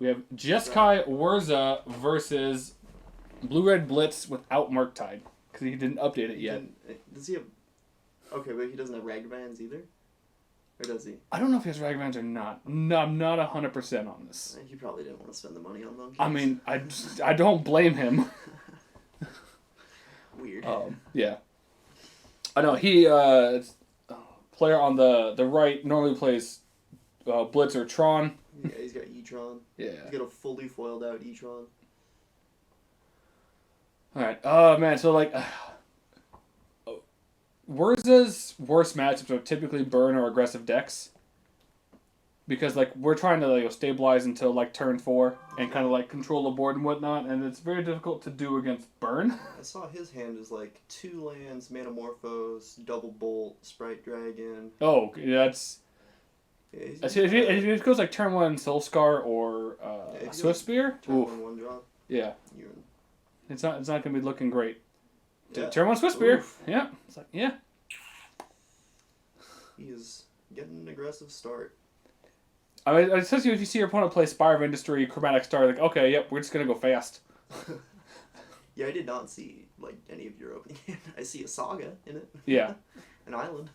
We have Jeskai whirza versus Blue-Red Blitz without Murktide. Because he didn't update it yet. Does he have... Okay, but he doesn't have Ragavan's either? Or does he? I don't know if he has Ragavans or not. No, I'm not 100% on this. He probably didn't want to spend the money on them. I mean, I don't blame him. Weird. Yeah. I know, he... player on the right normally plays Blitz or Tron. Yeah, he's got E-Tron. Yeah. He's got a fully foiled out E-Tron. Alright, oh man, so like... Wurza's worst matchups are typically burn or aggressive decks. Because like we're trying to like stabilize until like turn 4 and kind of like control the board and whatnot, and it's very difficult to do against burn. I saw his hand is like 2 lands, Manamorphose, Double Bolt, Sprite Dragon. Oh, yeah, that's... Yeah, if it goes like turn 1 Soul Scar or Swift Spear, turn 1 drop. Yeah. It's not gonna be looking great. Yeah. Turn 1 Swift Spear. Yeah. It's like, yeah. He is getting an aggressive start. I mean, especially if you see your opponent play Spire of Industry, Chromatic Star, like, okay, yep, we're just gonna go fast. Yeah, I did not see like any of your opening hand. I see a Saga in it. Yeah. An island.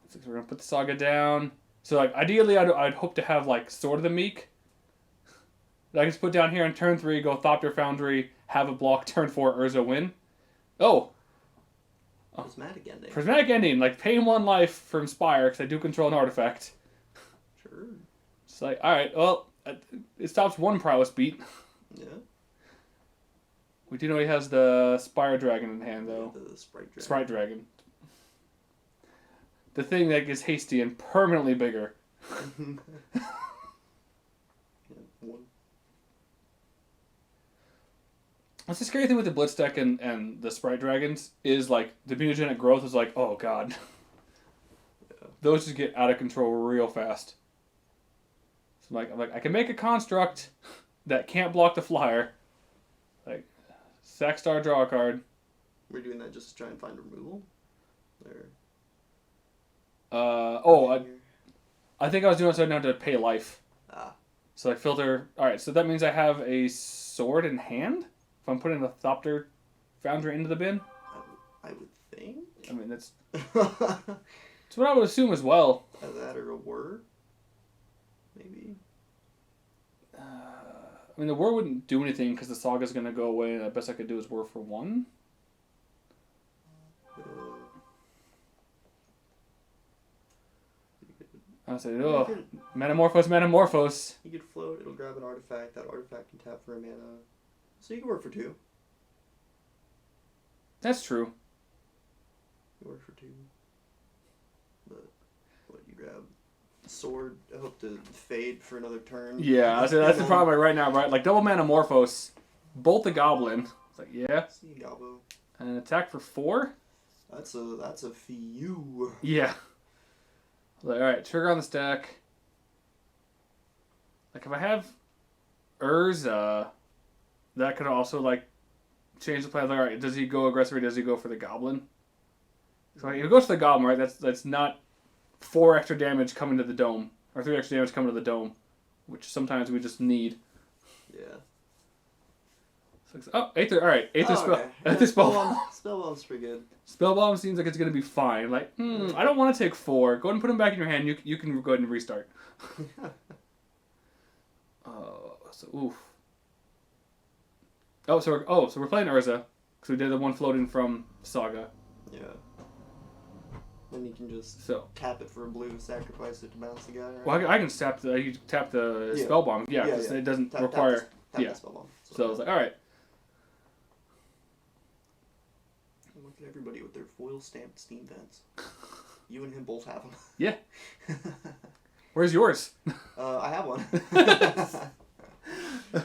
So we're gonna put the Saga down. So like, ideally, I'd hope to have like Sword of the Meek. That I can just put down here on turn 3, go Thopter Foundry, have a block, turn 4, Urza win. Oh! Prismatic Ending. Prismatic Ending, like paying 1 life from Spire, because I do control an artifact. Sure. It's like, alright, well, it stops 1 prowess beat. Yeah. We do know he has the Spire Dragon in hand, though. Yeah, the Sprite Dragon. Sprite Dragon. The thing that gets hasty and permanently bigger. What's the scary thing with the Blitz deck and the Sprite Dragons is like the mutagenic growth is like, oh god. Yeah. Those just get out of control real fast. So I'm like, I can make a construct that can't block the flyer. Like, sack star, draw a card. We're doing that just to try and find removal? I think I was doing it so I didn't have to pay life. Ah. So I filter. Alright, so that means I have a sword in hand? If I'm putting the Thopter Foundry into the bin? I would think. I mean, that's what I would assume as well. That or a whir? Maybe? I mean, the whir wouldn't do anything because the Saga's going to go away, and the best I could do is whir for 1. I say, oh, Metamorphose. You could float, it'll grab an artifact, that artifact can tap for a mana. So you can work for 2. That's true. You work for 2. But, what, you grab a sword, I hope to fade for another turn. Yeah, that's the problem right now, right? Like, double Metamorphose, bolt the Goblin. It's like, yeah. See, Gobbo. And an attack for 4? That's a few. Yeah. Like, alright, trigger on the stack. Like, if I have Urza, that could also, like, change the plan. Like, alright, does he go aggressive or does he go for the Goblin? So, like, if he goes for the Goblin, right, that's not 4 extra damage coming to the dome. Or 3 extra damage coming to the dome. Which sometimes we just need. Yeah. Oh, Aether, alright. Aether spell. Okay. Aether Spellbomb. Spellbomb's pretty good. Spellbomb seems like it's going to be fine. Like, I don't want to take 4. Go ahead and put them back in your hand. You can go ahead and restart. Oof. So we're playing Urza. Because we did the one floating from Saga. Yeah. Then you can just tap it for a blue, sacrifice it to bounce the guy. Right? Well, I can tap the Spellbomb. Yeah, because it doesn't require... Tap the Spellbomb. So I was like, alright. Look at everybody with their foil stamped steam vents. You and him both have them. Yeah. Where's yours? I have one. I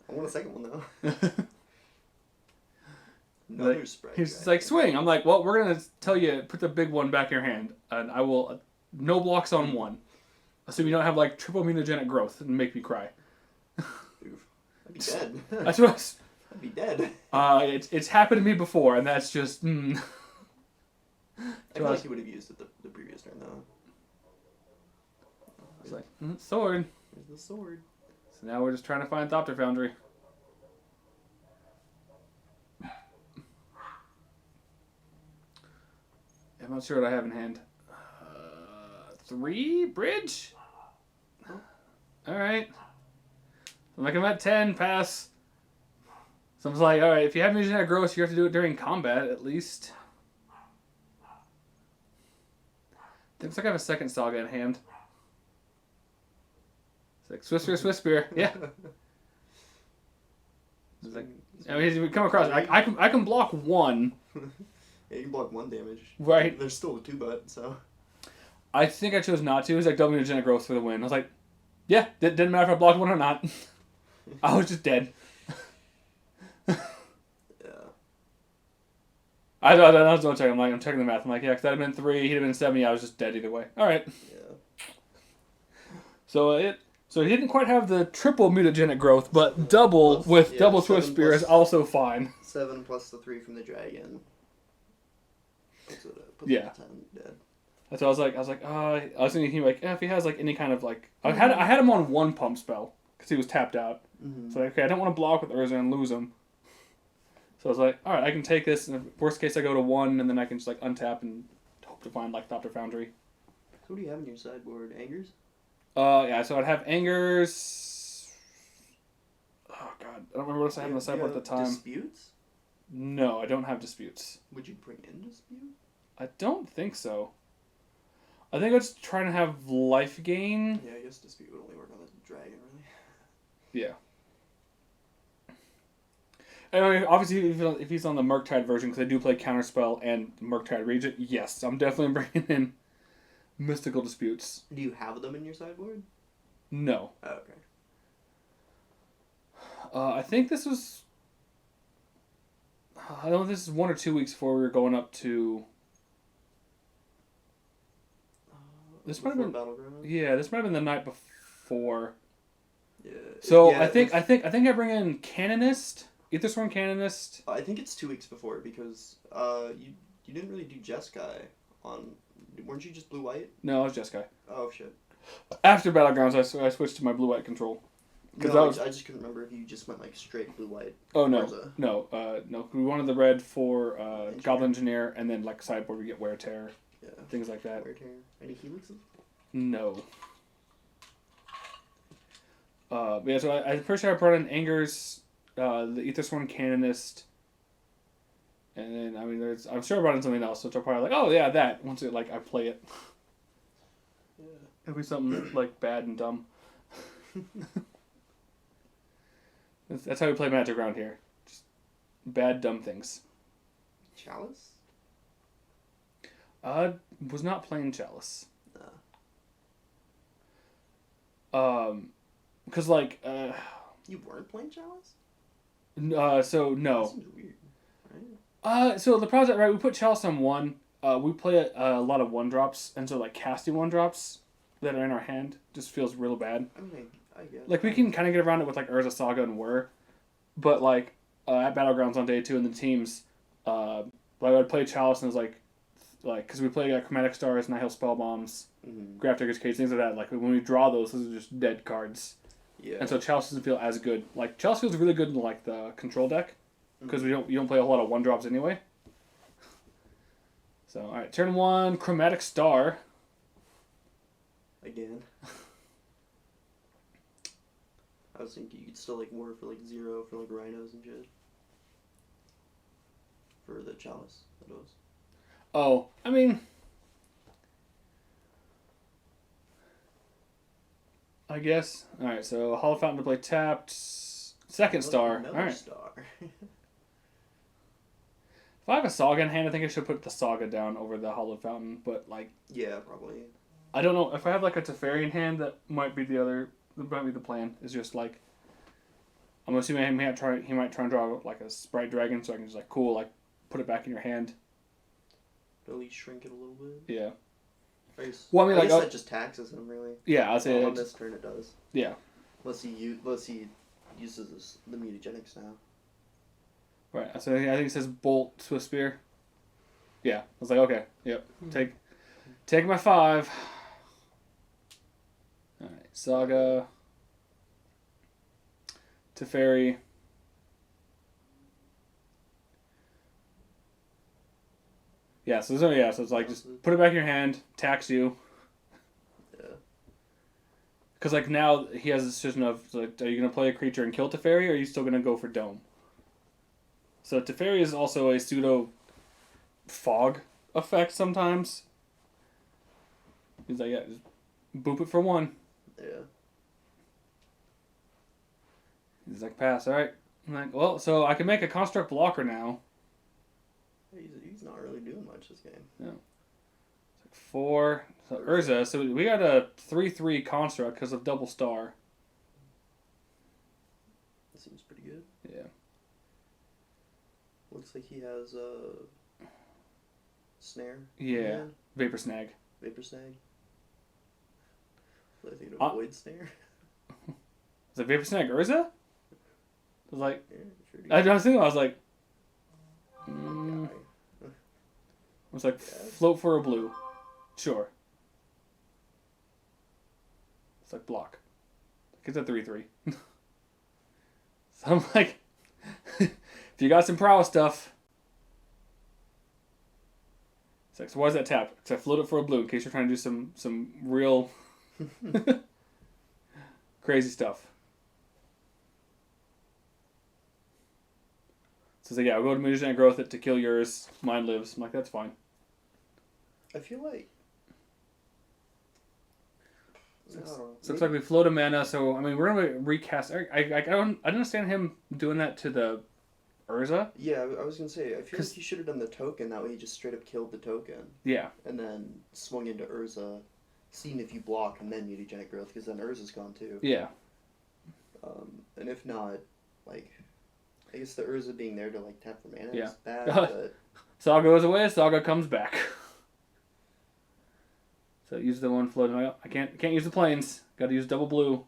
want a second one though. Another Sprite. He's like, swing. I'm like, well, we're gonna tell you put the big one back in your hand, and I will no blocks on 1, so you don't have like triple mutagenic growth and make me cry. Oof. I'd be dead. That's what I'd be dead. It's happened to me before, and that's just. I feel like he would have used it the previous turn though. I was like, sword. There's the sword. So now we're just trying to find Thopter Foundry. I'm not sure what I have in hand. 3 bridge? Alright. I'm like, I'm at 10, pass. So I was like, alright, if you have Mutagenetic Growth, you have to do it during combat, at least. Looks like I have a second Saga in hand. It's like, Swiss Spear, Swiss Spear. Yeah. It's like, I mean, we come across, I can block 1. Yeah, you can block 1 damage. Right. There's still a 2-but, so. I think I chose not to. It was like double Mutagenic Growth for the win. I was like, yeah, didn't matter if I blocked 1 or not. I was just dead. Yeah. I was don't check. I'm checking the math. I'm like, yeah, because that'd have been 3, he'd have been 7. Yeah, I was just dead either way. All right. Yeah. So he didn't quite have the triple Mutagenic Growth, but double with double Swift Spear is also fine. 7 plus the 3 from the dragon. Puts it at 10, dead. That's what I was like, I was thinking like, if he has like any kind of like, I had him on 1 pump spell because he was tapped out. Mm-hmm. So okay, I don't want to block with Urza and lose him. So I was like, all right, I can take this. And worst case, I go to 1, and then I can just like untap and hope to find like Thopter Foundry. So what do you have in your sideboard? Angers? Yeah. So I'd have Angers. Oh god, I don't remember what else I had on the sideboard at the time. Disputes? No, I don't have Disputes. Would you bring in Dispute? I don't think so. I think I was trying to have life gain. Yeah, I guess Dispute would only work on the dragon, really. Yeah. And I mean, obviously, if he's on the Murktide version, because I do play Counterspell and Murktide Regent, yes, I'm definitely bringing in Mystical Disputes. Do you have them in your sideboard? No. Oh, okay. I think this was... I don't know if this is 1 or 2 weeks before we were going up to... This might have been Battleground? Yeah, this might have been the night before. Yeah. So yeah, I think I bring in Canonist, Aethersworn Canonist. I think it's 2 weeks before because you didn't really do Jeskai on. Weren't you just blue white? No, I was Jeskai. Oh shit. After Battlegrounds, I switched to my blue white control. No, I just couldn't remember if you just went like straight blue white. Oh no, no. We wanted the red for Goblin Engineer, and then like sideboard we get Wear Tear. Yeah. Things like that. Wear Tear. Any helixes? No. But yeah, so I'm pretty sure I brought in Angers, the Aethersworn Canonist, and then I mean, I'm sure I brought in something else, which I'll probably like, oh yeah, that once it like I play it. Yeah. It'll be something like bad and dumb. That's how we play Magic around here. Just bad, dumb things. Chalice? Was not playing Chalice. Nah. Because like, You weren't playing Chalice? so no. That seems weird, right? So the project, right, we put Chalice on 1. We play a lot of 1-drops, and so like casting 1-drops that are in our hand just feels real bad. I mean, I guess. Like, we can kind of get around it with, like, Urza Saga and Whir. But, like, at Battlegrounds on day 2 in the teams, I would play Chalice and it was, like, because we play Chromatic Stars, Nihil Spell Bombs, Graph Digger's Cage, things like that. Like, when we draw those are just dead cards. Yeah. And so Chalice doesn't feel as good. Like, Chalice feels really good in, like, the control deck, because you don't play a whole lot of 1-drops anyway. So, alright, turn 1, Chromatic Star. Again. I was thinking you could still, like, war for, like, 0 for, like, rhinos and shit. For the Chalice, that was. Oh, I mean... I guess. Alright, so Hollow Fountain to play tapped. Second star. Alright. Star. If I have a Saga in hand, I think I should put the Saga down over the Hollow Fountain, but, like... Yeah, probably. I don't know. If I have, like, a Teferi in hand, that might be the plan. Is just, like... I'm assuming he might try and draw, like, a Sprite Dragon, so I can just, like, cool, like, put it back in your hand. At least shrink it a little bit. Yeah. I guess, well, I mean, I like... guess that just taxes him, really. Yeah, I'll say... on this turn it does. Yeah. Unless he uses the mutagenics now. Right, so I think it says Bolt, Swift Spear. Yeah, I was like, okay, yep, take my 5. Saga. Teferi. Yeah, so it's like just put it back in your hand, tax you. Yeah. Because like now he has a decision of like, are you gonna play a creature and kill Teferi, or are you still gonna go for Dome? So Teferi is also a pseudo fog effect sometimes. He's like, yeah, just boop it for 1. Yeah. He's like, pass. All right. I'm like, well, so I can make a construct blocker now. He's not really doing much this game. Yeah. It's like 4. So Urza. So we got a 3/3 construct because of double star. That seems pretty good. Yeah. Looks like he has a snare. Yeah. Vapor Snag. Vapor snag. I think a void snare. Is it Vapor Snag Urza? I was like, Yeah, sure I was thinking, I was like, guy. I was like, float for a blue. Sure. It's like block. It's a 3/3. So I'm like, if you got some prowess stuff. It's like, so why is that tap? Because I float it for a blue in case you're trying to do some real crazy stuff. So yeah, I'll go to Mutagen Growth it to kill yours. Mine lives. I'm like, that's fine. I feel like. So looks like we float a mana. So I mean, we're gonna recast. I don't understand him doing that to the Urza. Yeah, I was gonna say. I feel like he should have done the token. That way, he just straight up killed the token. Yeah. And then swung into Urza, seeing if you block, and then Mutagenic Growth, because then Urza's gone too. Yeah. And if not, like, I guess the Urza being there to like tap for mana Yeah. is bad. But Saga goes away. Saga comes back. So use the one floating. I can't use the planes. Got to use double blue.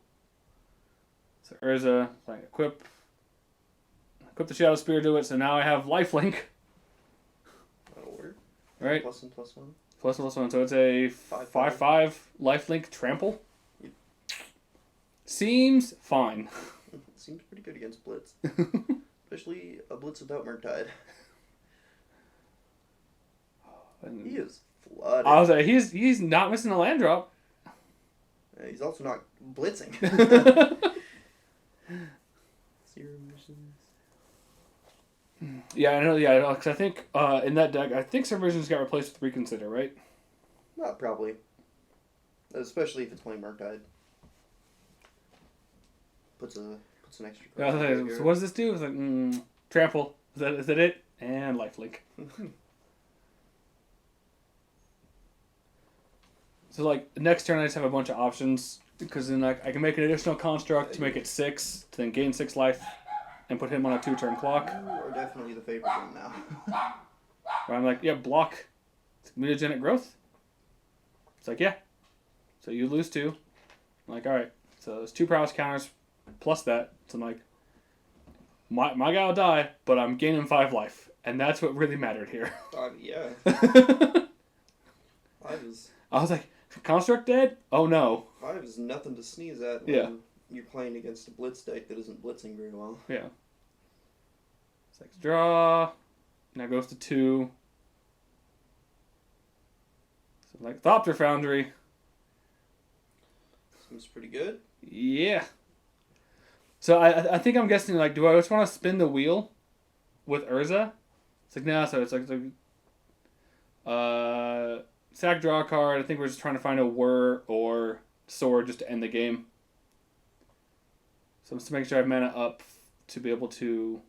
So Urza, like equip the Shadow Spear to it. So now I have lifelink. that'll work. Right. +1/+1. +1/+1. So it's a 5/5 lifelink trample. Yep. Seems fine. Seems pretty good against Blitz. Especially a Blitz without Murktide. He is flooded. I was like, he's not missing a land drop. He's also not blitzing. 0 missions. Yeah, I know. Yeah, because I think in that deck, I think Subversions got replaced with Reconsider, right? Not probably. Especially if it's playing Murktide. Puts an extra Yeah, so what does this do? It's like trample. Is that it? And lifelink. So like next turn, I just have a bunch of options because then I can make an additional construct to make it 6, to then gain 6 life, and put him on a 2-turn clock. You are definitely the favorite one now. Where I'm like, yeah, block. It's Mutagenic Growth. It's like, yeah. So you lose 2. I'm like, all right. So there's 2 prowess counters plus that. So I'm like, my guy will die, but I'm gaining 5 life, and that's what really mattered here. Yeah. I was like, construct dead? Oh no. 5 is nothing to sneeze at when Yeah. you're playing against a Blitz deck that isn't blitzing very well. Yeah. 6 draw. Now goes to 2. So like Thopter Foundry. Seems pretty good. Yeah. So I think I'm guessing, like, do I just want to spin the wheel with Urza? It's like, nah, so it's like sack, draw a card. I think we're just trying to find a whir or sword just to end the game. So just to make sure I have mana up to be able to...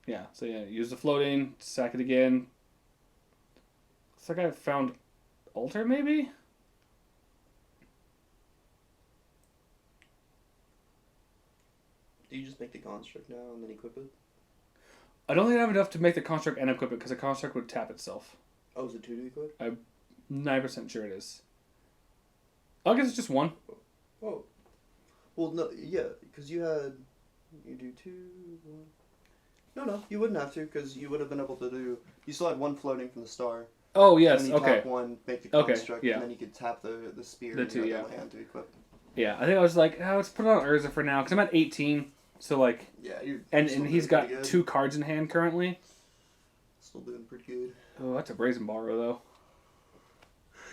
Yeah, so yeah, use the floating, sack it again. Looks like I found Alter, maybe? Do you just make the construct now and then equip it? I don't think I have enough to make the construct and equip it because the construct would tap itself. Oh, is it 2 to equip? I'm 9% sure it is. I guess it's just 1. Oh. Well, no, yeah, because you do 2, 1. No, you wouldn't have to because you would have been able to do... You still had 1 floating from the star. Oh yes, When you okay. tap one, make the Okay, construct, yeah. and then you could tap the spear The in two, your yeah. other hand to equip. Yeah, I think I was like, oh, let's put it on Urza for now because I'm at 18. So like, Yeah, you're and still he's doing got pretty good. 2 cards in hand currently. Still doing pretty good. Oh, that's a brazen borrow though.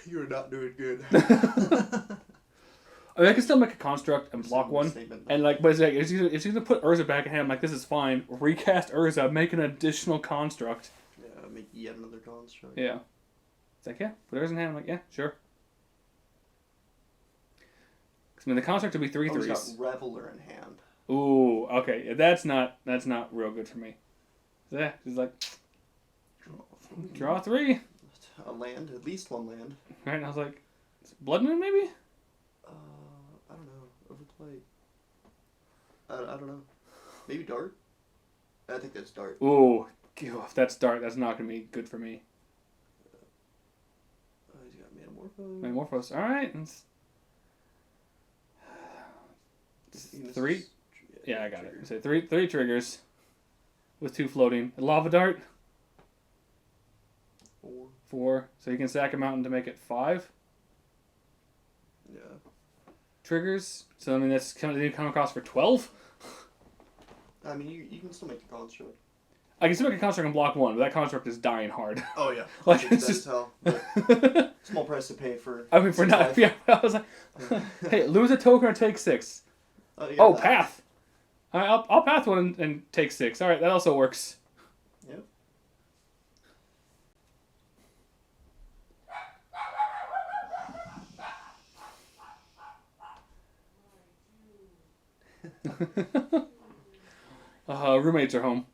You're not doing good. I mean, I can still make a construct and block one, Statement. and like, but it's like, if he's gonna put Urza back in hand, I'm like, this is fine. Recast Urza, make an additional construct. Yeah, make yet another construct. Yeah. It's like, yeah, put Urza in hand. I'm like, yeah, sure. 'Cause, I mean, the construct would be 3 Oh, he's threes. got Reveler in hand. Ooh, okay, yeah, that's not real good for me. So, yeah, he's like, draw 3. A land, at least one land. Right, and I was like, Blood Moon maybe? I don't know. Overplay. I don't know. Maybe Dart? I think that's Dart. Ooh, if that's Dart, that's not gonna be good for me. He's got Metamorpho. Metamorphose, alright. It's 3? Yeah, I got it. So 3 triggers with 2 floating. A Lava Dart? 4. So you can stack a mountain to make it 5 Yeah. triggers. So I mean that's come across for 12. I mean, you can still make the construct. I can still make a construct and block 1, but that construct is dying hard. Oh yeah. Like It's it's just. hell. Small price to pay for. I mean for not. Yeah, I was like, hey, lose a token or take 6. Oh, path. All right, I'll path 1 and take 6. All right, that also works. Yep. Roommates are home.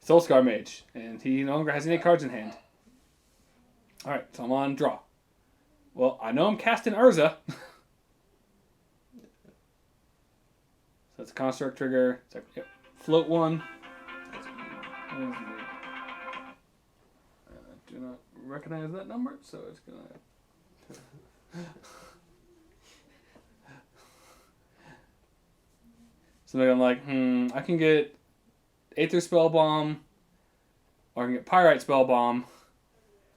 Soulscar Mage, and he no longer has any cards in hand. Alright, so I'm on draw. Well, I know I'm casting Urza. So that's a construct trigger. It's like, yep. Float 1. Do not recognize that number, so it's gonna. So then I'm like, I can get Aether Spell Bomb, or I can get Pyrite Spell Bomb,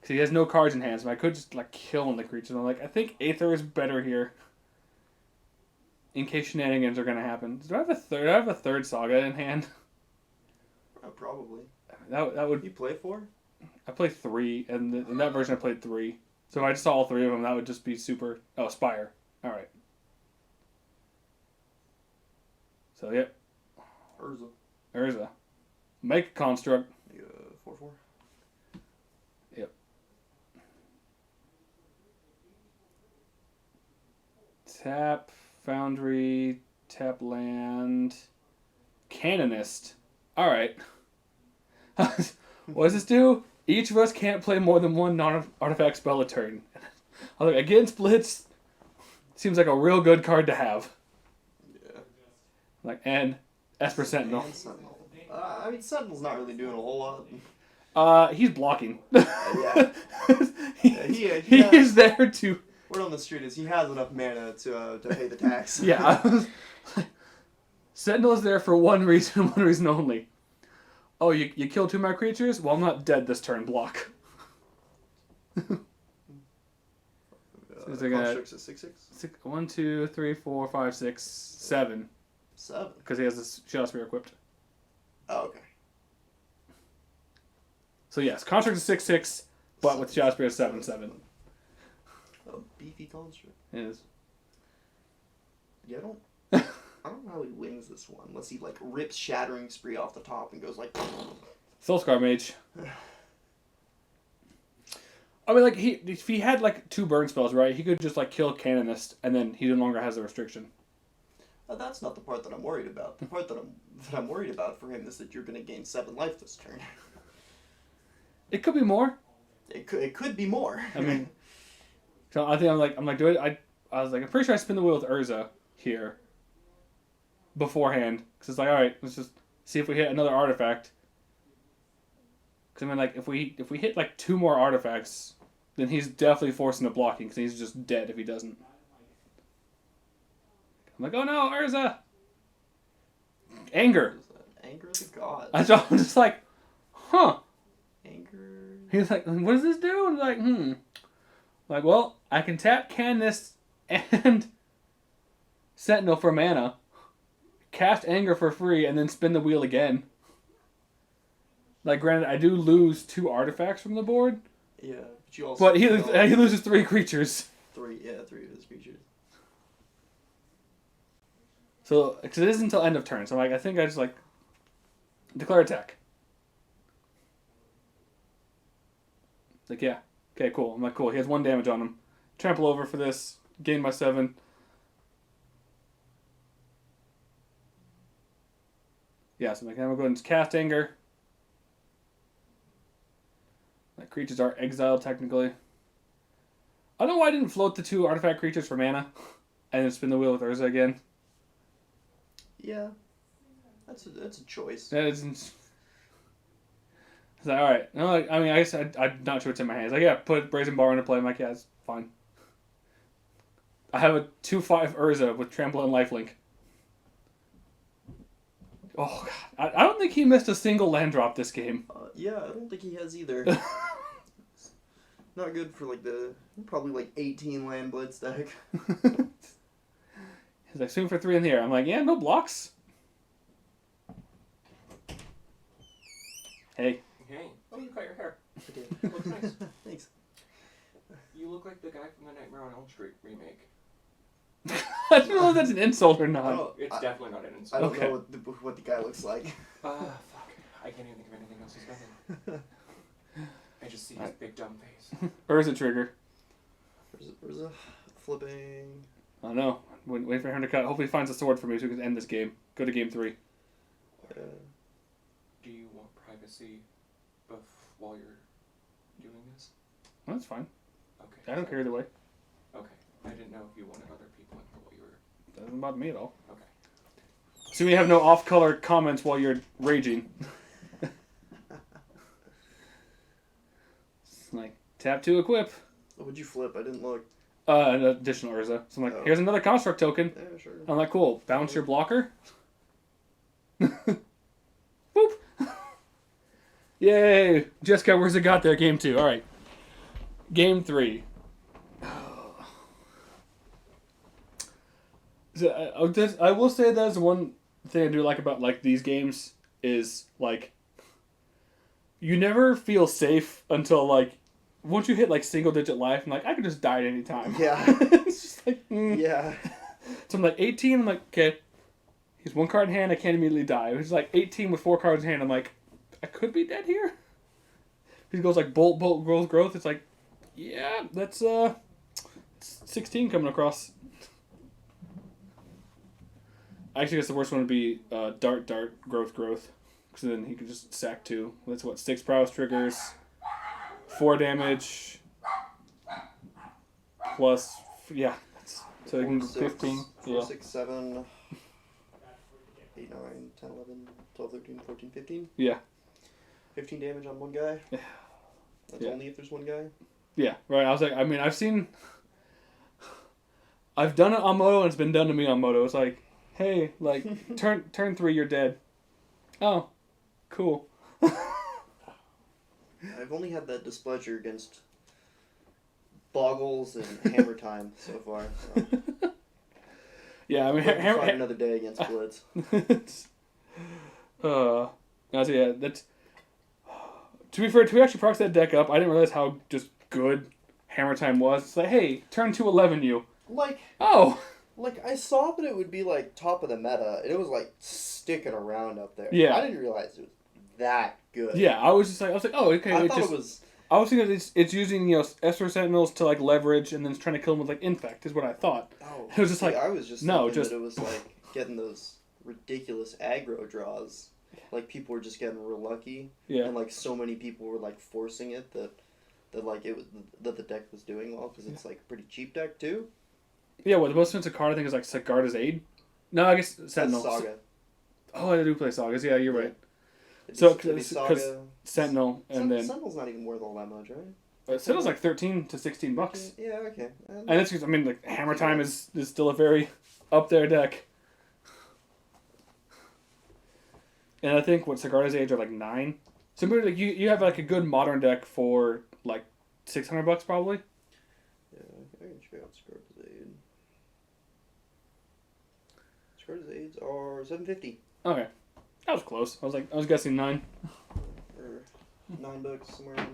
because he has no cards in hand, so I could just like kill the creature. And I'm like, I think Aether is better here, in case shenanigans are gonna happen. Do I have a third? I have a third Saga in hand. Probably. That would. You play 4? I played 3, and in that version I played 3. So if I just saw all 3 of them, that would just be super. Oh, Spire. All right. So yep. Urza. Make a construct. 4/4. Yep. Tap Foundry. Tap land. Canonist. All right. What does this do? Each of us can't play more than 1 non-artifact spell a turn. I was like, against Blitz, seems like a real good card to have. Yeah. Like, and Esper Sentinel. And Sentinel. I mean, Sentinel's not really doing a whole lot. He's blocking. Yeah. he Yeah. is there to. Word on the street is he has enough mana to pay the tax. Yeah. Sentinel is there for one reason only. Oh, you killed 2 of my creatures? Well, I'm not dead this turn. Block. Construct's a 6/6. 1, 2, 3, 4, 5, 6, 7. 7. Because he has this Shadow Spear equipped. Oh, okay. So yes, construct is 6/6, but with Shadow Spear 7/7. A beefy construct. It is. Yeah, I don't know how he wins this one, unless he like rips Shattering Spree off the top and goes like. Soulscar Mage. I mean, like if he had like 2 burn spells, right? He could just like kill Canonist, and then he no longer has the restriction. That's not the part that I'm worried about. The part that I'm worried about for him is that you're going to gain 7 life this turn. It could be more. It could be more. I mean, so I think I'm like, do it. I was like, I'm pretty sure I spin the wheel with Urza here beforehand, because it's like, all right, let's just see if we hit another artifact. Because I mean, like, if we hit like 2 more artifacts, then he's definitely forced into blocking, because he's just dead if he doesn't. I'm like, oh no, Urza! Anger. Anger of the gods. I'm just like, huh. Anger. He's like, what does this do? And I'm like, Like, well, I can tap Candace and Sentinel for mana, cast Anger for free, and then spin the wheel again. Like, granted, I do lose 2 artifacts from the board. Yeah, but you also. But he loses 3 creatures. 3 of his creatures. So, because it is until end of turn, so I think I just declare attack. Like, yeah. Okay, cool. I'm like, cool. He has 1 damage on him. Trample over for this. Gain my 7. Yeah, so I'm going to go ahead and cast Anger. My creatures are exiled, technically. I don't know why I didn't float the 2 artifact creatures for mana. And then spin the wheel with Urza again. Yeah. That's a choice. That is... It's like, alright. No, I mean, I guess I'm not sure what's in my hands. Like, yeah, put Brazen Bar into play. I'm like, yeah, it's fine. I have a 2/5 Urza with Trample and Lifelink. Oh, God. I don't think he missed a single land drop this game. Yeah, I don't think he has either. Not good for, probably 18 land blitz deck. He's like, swing for 3 in the air. I'm like, yeah, no blocks. Hey. Hey. Oh, you cut your hair. I did. Looks nice. Thanks. You look like the guy from the Nightmare on Elm Street remake. I don't know if that's an insult or not. It's definitely not an I insult. don't Okay. know what the guy looks like. Fuck. I can't even think of anything else he's done. I just see his big dumb face. Urza trigger. Where's a flipping? I know. Wait for him to cut. Hopefully he finds a sword for me so we can end this game. Go to game 3. Do you want privacy while you're doing this? Well, that's fine. Okay. I don't care either way. Okay. I didn't know if you wanted other people in here while you were... Doesn't bother me at all. Okay. So we have no off-color comments while you're raging. Like, tap to equip. What'd you flip? I didn't look. An additional Urza. So I'm like, here's another construct token. Yeah, sure. I'm like, cool. Bounce your blocker. Boop. Yay! Jeskai, where's it got there? Game 2. All right. Game 3. So I will say that's one thing I do like about these games is you never feel safe until once you hit single digit life. I'm like, I could just die at any time. Yeah. It's just Yeah. So I'm like 18. I'm like, okay, he's 1 card in hand. I can't immediately die. He's 18 with 4 cards in hand. I'm like, I could be dead here. He goes bolt, growth. It's like, yeah, that's 16 coming across. I actually guess the worst one would be dart, growth. Because then he could just sack 2. That's 6 prowess triggers, 4 damage, plus, yeah. So he can go 15. 4, Yeah. 6, 7, 8, 9, 10, 11, 12, 13, 14, 15. Yeah. 15 damage on one guy. Yeah. That's Yeah. only if there's one guy. Yeah, right. I was like, I've done it on Moto and it's been done to me on Moto. It's like, hey, turn 3, you're dead. Oh, cool. I've only had that displeasure against Boggles and Hammer Time so far. So. Yeah, I mean, Try another day against Blitz. so yeah, that's. To be fair, to actually proc that deck up, I didn't realize how just good Hammer Time was. It's like, hey, turn 2/11 you. Oh. I saw that it would be top of the meta, and it was sticking around up there. Yeah. I didn't realize it was that good. Yeah, I was like, oh, okay. I thought it was. I was thinking it's using Esper Sentinels to leverage and then it's trying to kill them with Infect is what I thought. Oh, it was just I was just no, thinking that it was getting those ridiculous aggro draws. People were just getting real lucky. Yeah. And so many people were forcing it that the deck was doing well because it's pretty cheap deck too. Yeah, well, the most expensive card I think is Sigarda's Aid. No, I guess Sentinel. Saga. Oh, I do play Sagas. Yeah, you're right. It'd So, be because Saga. Sentinel and then Sentinel's not even worth all that much, right? Sentinel's $13 to $16. Yeah, okay. And it's because Hammer Time is still a very up there deck. And I think Sigarda's Age are 9. Similar, like you have like a good modern deck for like $600 probably. Yeah, I can check out Scarlet's Aid. Scarlet's Aids are $7.50 Okay, that was close. I was guessing 9. or $9 somewhere in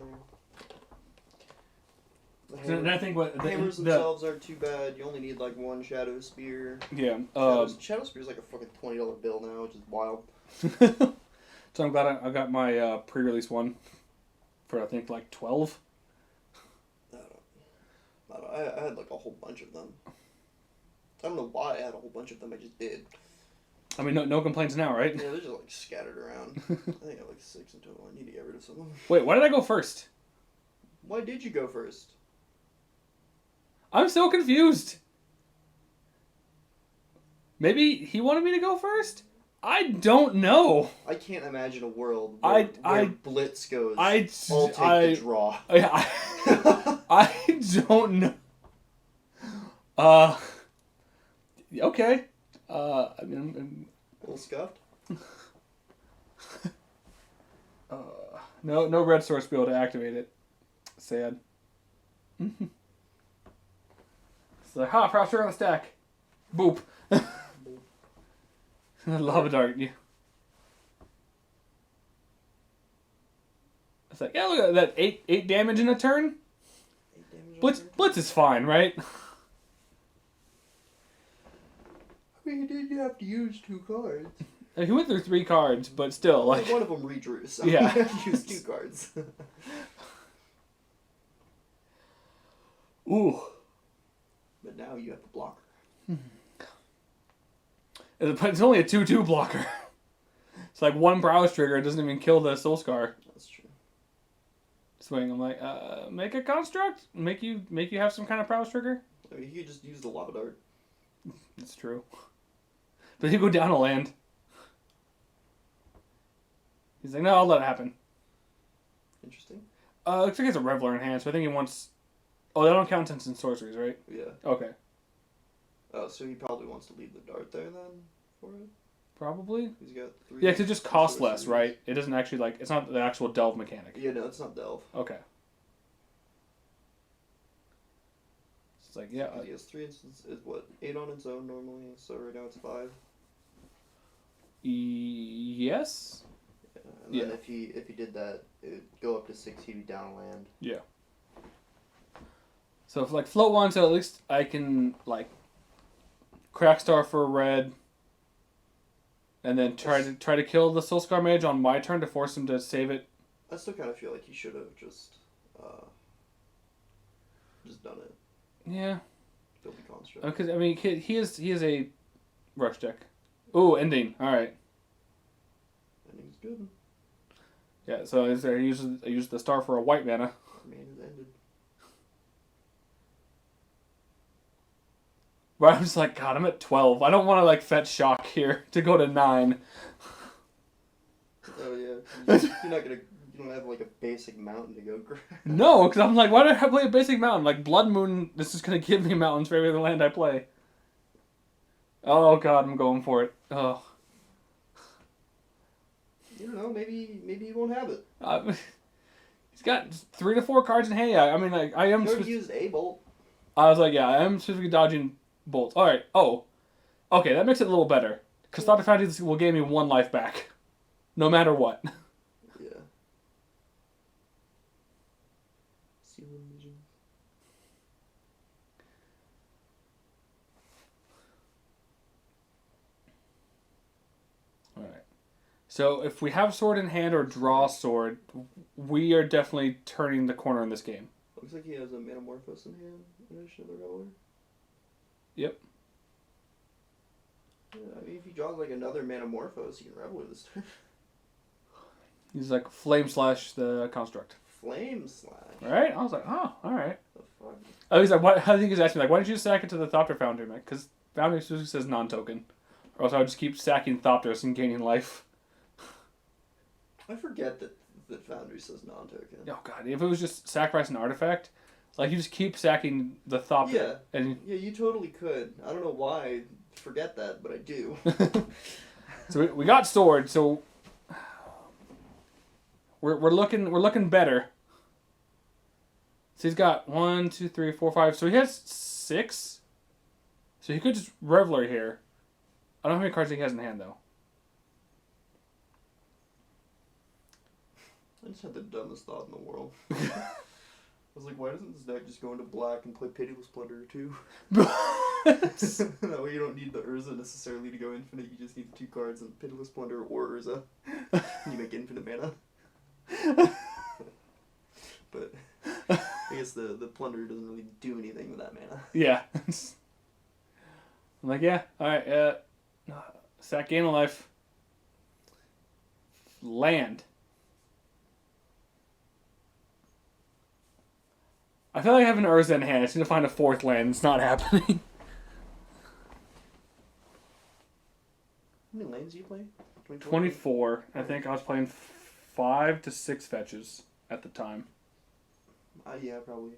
there. And I think what The hammers themselves aren't too bad. You only need like one Shadow Spear. Yeah. Shadow Spear is like a fucking $20 bill now, which is wild. So I'm glad I got my pre-release one for I think like 12. I had like a whole bunch of them. I don't know why I had a whole bunch of them. I just did. I mean, no complaints now, right? Yeah, they're just like scattered around. I think I have like 6 in total. I need to get rid of some of them. Wait, why did I go first? Why did you go first? I'm so confused. Maybe he wanted me to go first? I don't know. I can't imagine a world where Blitz goes. I'll take the draw. I don't know. Okay. I mean, A little scuffed. No red source to be able to activate it. Sad. It's like, pressure on the stack. Boop. Lava dart. Yeah. It's like, yeah, look at that. 8 damage in a turn. 8 damage. Blitz is fine, right? I mean, you did have to use 2 cards. He went through 3 cards, but still, like one of them redrew, so yeah, you have to use 2 cards. Ooh. But now you have the blocker. It's only a 2/2 blocker. It's like 1 browse trigger. It doesn't even kill the Soul Scar. That's true. Swing. I'm like, make a construct. Make you have some kind of browse trigger. I mean, you could just use the lava dart. It's true. But you go down a land. He's like, no, I'll let it happen. Interesting. Looks like it's a Reveler enhanced. So I think he wants. Oh, they don't count instant sorceries, right? Yeah. Okay. Oh, so he probably wants to leave the dart there then for it. Probably. He's got 3. Yeah, because it just costs less, sorceries. right? It doesn't actually like. It's not the actual delve mechanic. Yeah, no, it's not delve. Okay. It's like, yeah. He has 3 instances. Is what 8 on its own normally. So right now it's 5. Yes. And then if he did that, it would go up to 6. He'd be down a land. Yeah. So if like float 1, so at least I can like Crackstar for red, and then try to kill the Soulscar Mage on my turn to force him to save it. I still kind of feel like he should have just done it. Yeah. Build the construct. Because I mean he is a rush deck. Ooh, ending. All right. Ending's good. Yeah. So I use the star for a white mana. Man has ended. But I'm just like, God, I'm at 12. I don't want to like fetch shock here to go to 9. Oh yeah. You don't have like a basic mountain to go grab. No, because I'm like, why do I play a basic mountain? Like Blood Moon, this is gonna give me mountains for every other land I play. Oh God, I'm going for it. Oh. You don't know. Maybe he won't have it. He's got 3 to 4 cards in hand. I mean, like I am. He already used a bolt. I was like, yeah, I am specifically dodging bolts. All right. Oh, okay, that makes it a little better. Because Thought Foundry will give me 1 life back, no matter what. Yeah. Ceiling vision. All right. So if we have sword in hand or draw sword, we are definitely turning the corner in this game. Looks like he has a Metamorphosis in hand in addition to the Reveler. Yep. Yeah, I mean, if he draws like another Metamorphose, he can Reveler this turn. He's like Flame Slash the construct. Flame Slash. Right? I was like, oh, all right. The fuck? Oh, he's like, what? I think he's asking me like, why didn't you sack it to the Thopter Foundry, man? Because Foundry specifically says non-token, or else I would just keep sacking Thopters and gaining life. I forget that Foundry says non-token. Oh God! If it was just sacrifice an artifact, like you just keep sacking the Thopter. Yeah. And Yeah, you totally could. I don't know why I forget that, but I do. so we got sword. So we're looking better. So he's got 1, 2, 3, 4, 5. So he has 6. So he could just Reveler here. I don't know how many cards he has in hand though. I just had the dumbest thought in the world. I was like, why doesn't this deck just go into black and play Pitiless Plunderer too? That way you don't need the Urza necessarily to go infinite. You just need the 2 cards and Pitiless Plunderer or Urza. And you make infinite mana. But I guess the Plunderer doesn't really do anything with that mana. Yeah. I'm like, yeah, alright, sack gain of life. Land. I feel like I have an Urza in hand. I just need to find a 4th land. It's not happening. How many lands do you play? 24. I think I was playing 5 to 6 fetches at the time. Yeah, probably.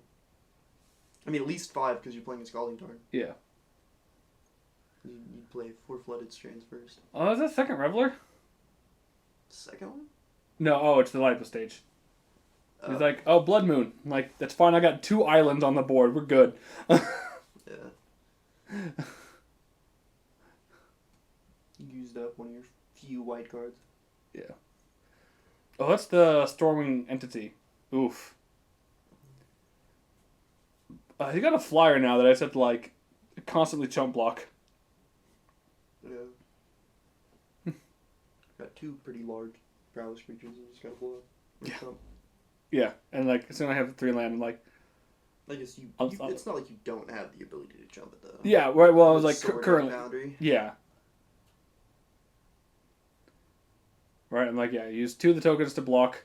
I mean, at least 5 because you're playing a Scalding Tarn. Yeah. You'd play 4 Flooded Strands first. Oh, is that second Reveler? Second one? No, it's the Lipo stage. He's like, oh, Blood Moon. I'm like, that's fine. I got 2 islands on the board. We're good. Yeah. You used up one of your few white cards. Yeah. Oh, that's the Storming Entity. Oof. He got a flyer now that I just have to, like, constantly chump block. Yeah. Got 2 pretty large prowess creatures I just gotta blow up. Yeah. Yeah, and, like, as soon as I have 3 land, I'm like... I guess it's not like you don't have the ability to jump it, though. Yeah, right, well, I was, like, Sword currently... Boundary. Yeah. Right, I'm like, yeah, use 2 of the tokens to block.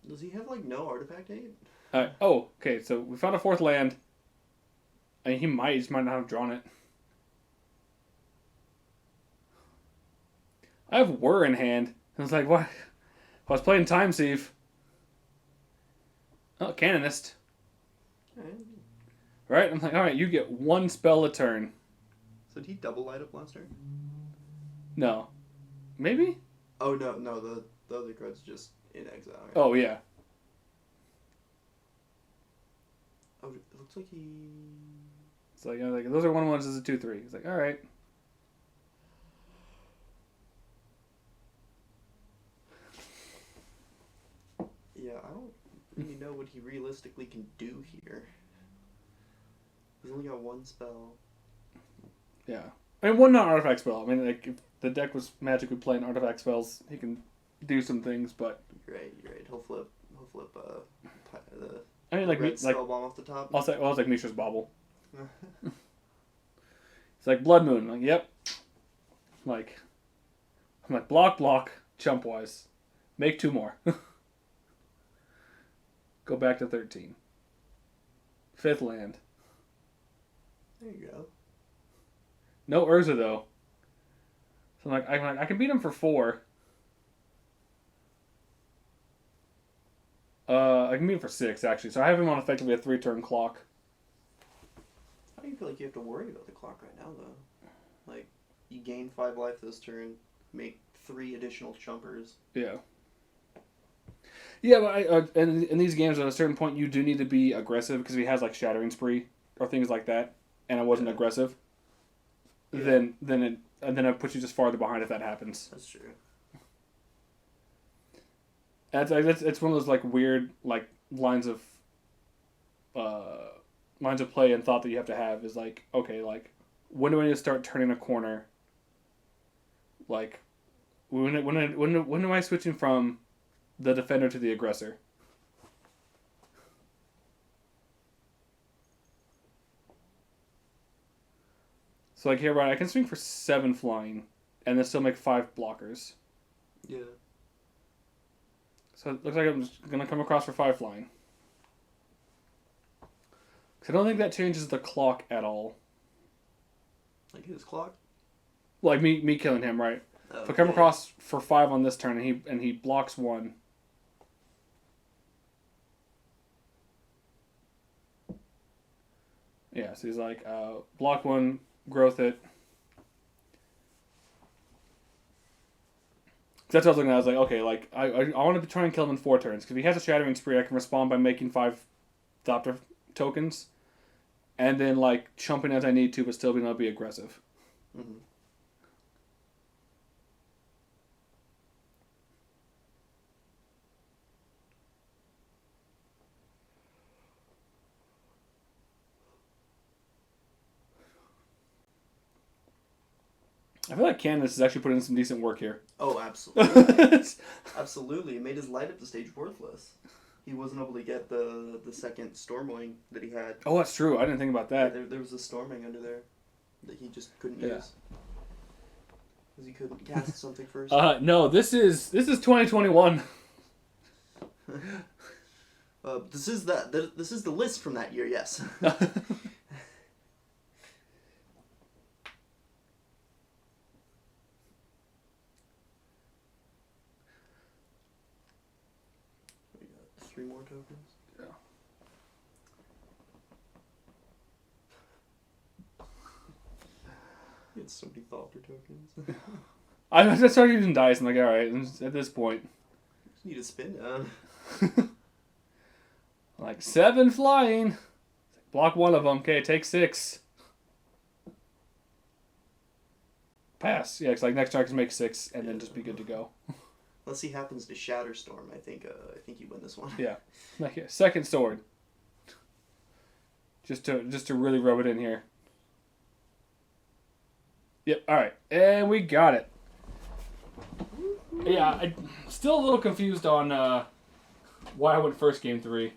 Does he have, like, no artifact aid? Oh, okay, so we found a 4th land. I mean, he just might not have drawn it. I have Whir in hand. I was like, what? I was playing Time Sieve. Oh, Canonist. Alright. Right? I'm like, alright, you get 1 spell a turn. So did he double light up last turn? No. Maybe? Oh, no, the other card's just in exile. Right? Oh, yeah. Oh, it looks like he... So, you know, like, those are 1/1s as a 2/3. He's like, alright. Yeah, I don't really know what he realistically can do here. He's only got 1 spell. Yeah. I mean, 1 non-artifact spell. I mean, like, if the deck was magically playing artifact spells, he can do some things, but... You're right. He'll flip the I mean, like, red spell bomb off the top. I'll take Mishra's Bauble. It's like, Blood Moon. I'm like, yep. I'm like, block, chump-wise. Make 2 more. Go back to 13. 5th land. There you go. No Urza, though. So I'm like, I can beat him for 4. I can beat him for 6, actually. So I have him on effectively a 3-turn clock. How do you feel like you have to worry about the clock right now, though? Like, you gain 5 life this turn, make 3 additional chumpers. Yeah. Yeah, but in these games, at a certain point, you do need to be aggressive because if he has, like, Shattering Spree or things like that, and I wasn't aggressive, then it puts you just farther behind if that happens. That's true. It's one of those, like, weird, like, lines of play and thought that you have to have is, like, okay, like, when do I need to start turning a corner? Like, when am I switching from the defender to the aggressor? So, like, here, right, I can swing for 7 flying and then still make 5 blockers. Yeah. So it looks like I'm just going to come across for 5 flying. Because I don't think that changes the clock at all. Like his clock? Like me killing him, right? Okay. If I come across for 5 on this turn and he blocks 1. Yeah, so he's like, block 1, growth it. That's what I was looking at. I was like, okay, like I want to try and kill him in 4 turns because if he has a Shattering Spree, I can respond by making 5 Thopter tokens, and then like chumping as I need to, but still being able to be aggressive. Mm-hmm. I feel like Candace has actually put in some decent work here. Oh, absolutely. Absolutely. It made his light up the stage worthless. He wasn't able to get the second Stormwing that he had. Oh, that's true. I didn't think about that. There was a Stormwing under there that he just couldn't Yeah. use. Because he couldn't cast something first. No, this is 2021. This is the list from that year, yes. We got 3 more tokens. Yeah. It's so many Thopter tokens. I started using dice. I'm like, all right, at this point. Just need a spin down. Like 7 flying. Block 1 of them. Okay, take 6. Pass. Yeah, it's like next turn I can make 6 and then just be good to go. Unless he happens to Shatterstorm, I think you win this one. Yeah. Like yeah, second sword. Just to really rub it in here. Yep. All right, and we got it. Yeah, I'm still a little confused on why I went first game 3.